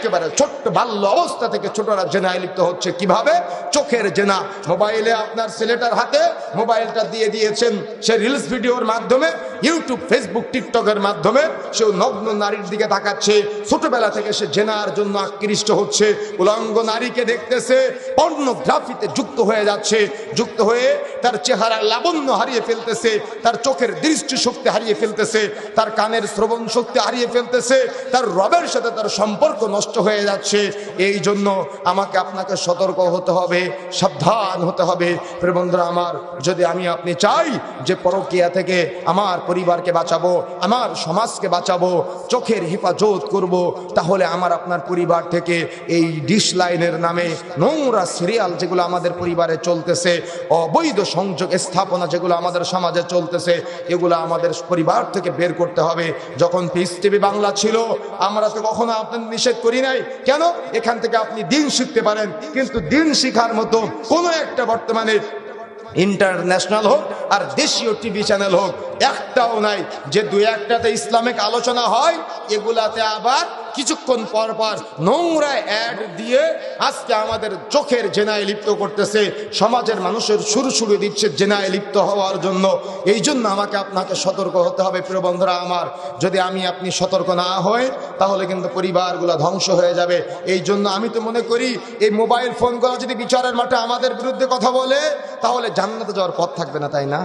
একেবারে ছোট্ট বাল্য অবস্থা থেকে ছোটরা জেনায় লিপ্ত হচ্ছে। কিভাবে? চোখের জেনা। মোবাইলে আপনার ছেলেটার হাতে মোবাইলটা দিয়ে দিয়েছেন, সে রিলস ভিডিওর মাধ্যমে, ইউটিউব, ফেসবুক, টিকটকের মাধ্যমে সে নগ্ন নারীর দিকে তাকাচ্ছে। ছোটবেলা থেকে সে জেনার জন্য আকৃষ্ট হচ্ছে, উলঙ্গ নারীকে দেখতেছে, পর্নোগ্রাফিতে যুক্ত হয়ে যাচ্ছে, যুক্ত হয়ে তার চেহারা লাবণ্য হারিয়ে ফেলতেছে, তার চোখের দৃষ্টি শক্তি হারিয়ে ফেলতেছে, তার কানের শ্রবণ শক্তি হারিয়ে ফেলতেছে, তার রবের সাথে তার সম্পর্ক নষ্ট হয়ে যাচ্ছে। এই জন্য আমাকে আপনাকে সতর্ক হতে হবে, সাবধান হতে হবে। প্রিয় বন্ধুরা আমার, যদি আমি আপনি চাই যে পরকীয়া থেকে আমার পরিবারকে বাঁচাবো, আমার সমাজকে বাঁচাবো, চোখের হেফাজত করব, তাহলে আমার আপনার পরিবার থেকে এই ডিশ লাইনের নামে নোংরা সিরিয়াল যেগুলো আমাদের পরিবারে চলতেছে, অবৈধ সংযোগ স্থাপনা যেগুলো আমাদের সমাজে চলতেছে, এগুলো আমাদের পরিবার থেকে বের করতে হবে। যখন পিস টিভি বাংলা ছিল, আমরা তো কখনো আপনাদের নিষেধ করি নাই। কেন? এখান থেকে আপনি দিন শিখতে পারেন, কিন্তু দিন শিখার মতো কোনো একটা বর্তমানে ইন্টারন্যাশনাল হোক আর দেশীয় টিভি চ্যানেল হোক, একটাও নাই। যে দুই একটাতে ইসলামিক আলোচনা হয়, এগুলাতে আবার কিছুক্ষণ পর পর নোংরা অ্যাড দিয়ে আজকে আমাদের চোখের জেনায় লিপ্ত করতেছে, সমাজের মানুষের শুরু দিচ্ছে জেনায় লিপ্ত হওয়ার জন্য। এই জন্য আমাকে আপনাকে সতর্ক হতে হবে। প্রিয় বন্ধুরা আমার, যদি আমি আপনি সতর্ক না হই, তাহলে কিন্তু পরিবারগুলো ধ্বংস হয়ে যাবে। এই জন্য আমি তো মনে করি এই মোবাইল ফোনগুলো যদি বিচারের মাঠে আমাদের বিরুদ্ধে কথা বলে, তাহলে জান্নাতে যাওয়ার পথ থাকবে না, তাই না?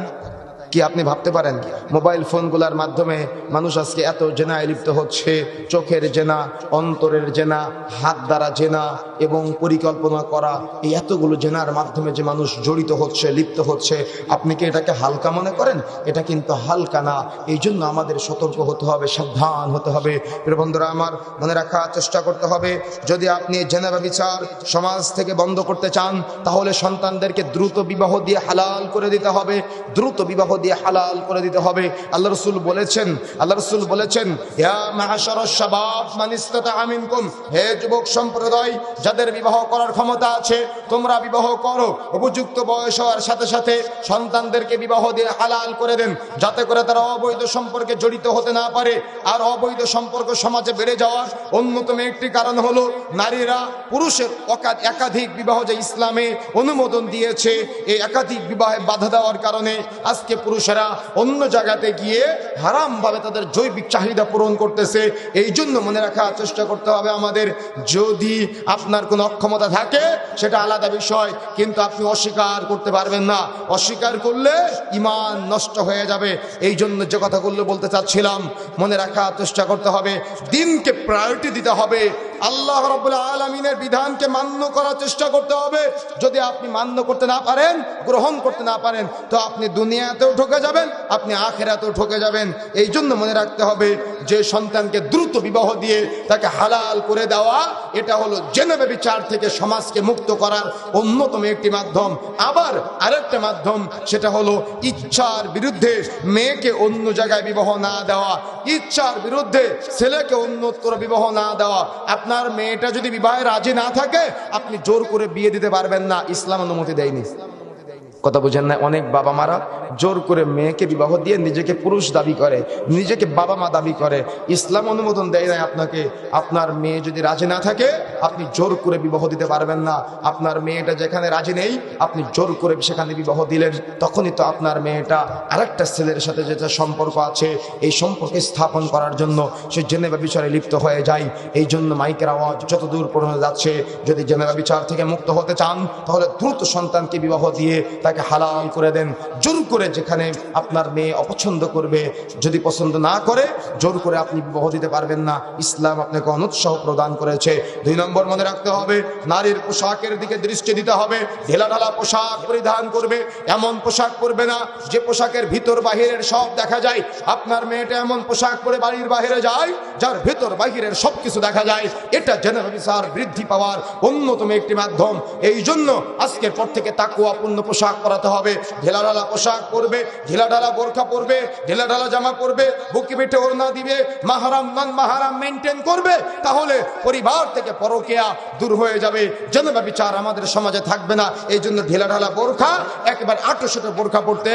কি আপনি ভাবতে পারেন মোবাইল ফোনগুলোর মাধ্যমে মানুষ আজকে এত জেনায় লিপ্ত হচ্ছে? চোখের জেনা, অন্তরের জেনা, হাত দ্বারা জেনা এবং পরিকল্পনা করা, এই এতগুলো জেনার মাধ্যমে যে মানুষ জড়িত হচ্ছে, লিপ্ত হচ্ছে, আপনি কি এটাকে হালকা মনে করেন? এটা কিন্তু হালকা না। এই জন্য আমাদের সতর্ক হতে হবে, সাবধান হতে হবে। প্রিয় বন্ধুরা আমার, মনে রাখার চেষ্টা করতে হবে, যদি আপনি জেনা ব্যভিচার সমাজ থেকে বন্ধ করতে চান, তাহলে সন্তানদেরকে দ্রুত বিবাহ দিয়ে হালাল করে দিতে হবে, দ্রুত বিবাহ দিয়ে হালাল করে দিতে হবে। আল্লাহ রাসূল বলেছেন, ইয়া মা'আশারাশ শাবাব মান ইসতাতা'a মিনকুম, হে যুবক সম্প্রদায়, যাদের বিবাহ করার ক্ষমতা আছে তোমরা বিবাহ করো। উপযুক্ত বয়স হওয়ার সাথে সাথে সন্তানদেরকে বিবাহ দিয়ে হালাল করে দেন, যাতে করে তারা অবৈধ সম্পর্কে জড়িত হতে না পারে। আর অবৈধ সম্পর্ক সমাজে বেড়ে যাওয়ার অন্যতম একটি কারণ হলো নারীরা পুরুষের একাধিক বিবাহ যে ইসলামে অনুমোদন দিয়েছে, এই একাধিক বিবাহে বাধা দেওয়ার কারণে আজকে পুরুষেরা অন্য জায়গাতে গিয়ে হারাম ভাবে তাদের জৈবিক চাহিদা পূরণ করতেছে। এই জন্য মনে রাখার চেষ্টা করতে হবে আমাদের, যদি আপনার কোনো অক্ষমতা থাকে সেটা আলাদা বিষয়, কিন্তু আপনি অস্বীকার করতে পারবেন না। অস্বীকার করলে ঈমান নষ্ট হয়ে যাবে। এই জন্য যে কথাগুলো বলতে চাচ্ছিলাম, মনে রাখার চেষ্টা করতে হবে, দিনকে প্রায়োরিটি দিতে হবে, আল্লাহ রাব্বুল আলামিনের বিধানকে মান্য করার চেষ্টা করতে হবে। যদি আপনি মান্য করতে না পারেন, গ্রহণ করতে না পারেন, তো আপনি দুনিয়াতেও ঠকে যাবেন, আপনি আখিরাতেও ঠকে যাবেন। এই জন্য মনে রাখতে হবে যে সন্তানকে দ্রুত বিবাহ দিয়ে তাকে হালাল করে দেওয়া, এটা হলো জেনা ব্যভিচার থেকে সমাজকে মুক্ত করার অন্যতম একটি মাধ্যম। আবার আরেকটা মাধ্যম, সেটা হলো ইচ্ছার বিরুদ্ধে মেয়েকে অন্য জায়গায় বিবাহ না দেওয়া, ইচ্ছার বিরুদ্ধে ছেলেকে অন্যত্র বিবাহ না দেওয়া। আপনার মেয়েটা যদি বিবাহে রাজি না থাকে, আপনি জোর করে বিয়ে দিতে পারবেন না, ইসলাম অনুমতি দেয়নি। কথা বুঝেন না? অনেক বাবা মারা জোর করে মেয়েকে বিবাহ দিয়ে নিজেকে পুরুষ দাবি করে, নিজেকে বাবা মা দাবি করে। ইসলাম অনুমোদন দেয় না আপনাকে। আপনার মেয়ে যদি রাজি না থাকে, আপনি জোর করে বিবাহ দিতে পারবেন না। আপনার মেয়েটা যেখানে রাজি নেই, আপনি জোর করে সেখানে বিবাহ দিলেন, তখনই তো আপনার মেয়েটা আরেকটা ছেলের সাথে যেটা সম্পর্ক আছে, এই সম্পর্কে স্থাপন করার জন্য সে জেনা ব্যভিচারে লিপ্ত হয়ে যায়। এই জন্য মাইকের আওয়াজ যতদূর পর্যন্ত যাচ্ছে, যদি জেনা ব্যভিচার থেকে মুক্ত হতে চান, তাহলে দ্রুত সন্তানকে বিবাহ দিয়ে তাকে হালাল করে দেন। জোর করে যেখানে আপনার মেয়ে অপছন্দ করবে, যদি পছন্দ না করে, জোর করে আপনি বিবাহ দিতে পারবেন না। ইসলাম আপনাকে অনুৎসাহ প্রদান করেছে। 2 নম্বর, মনে রাখতে হবে, নারীর পোশাকের দিকে দৃষ্টি দিতে হবে। ঢিলাঢালা পোশাক পরিধান করবে, এমন পোশাক পরবে না যে পোশাকের ভিতর বাহিরের সব দেখা যায়। আপনার মেয়েটা এমন পোশাক পরে বাড়ির বাহিরে যায় যার ভিতর বাহিরের সবকিছু দেখা যায়, এটা জেনা ব্যভিচার বৃদ্ধি পাওয়ার অন্যতম একটি মাধ্যম। এই জন্য আজকের পর থেকে তাকওয়াপূর্ণ পোশাক পরাতে হবে, ঢিলাঢালা পোশাক পরবে, ঢিলাঢালা বোরকা পরবে, ঢিলাঢালা জামা পরবে, বুকে পিঠে ওড়না দিবে, মাহারাম নন মাহারাম মেনটেন করবে, তাহলে পরিবার থেকে পরকীয়া দূর হয়ে যাবে, জেনা বিচার আমাদের সমাজে থাকবে না। এই জন্য ঢিলাঢালা বোরকা একেবারে 800 বোরকা পড়তে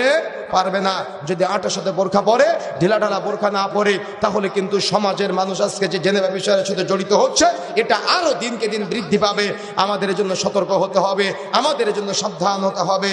পারবে না। যদি 800 বোরকা পরে, ঢিলাঢালা বোরকা না পরে, তাহলে কিন্তু সমাজের মানুষ আজকে যে জেনা বিষয়ের সাথে জড়িত হচ্ছে, এটা আরো দিনকে দিন বৃদ্ধি পাবে। আমাদের জন্য সতর্ক হতে হবে, আমাদের জন্য সাবধান হতে হবে।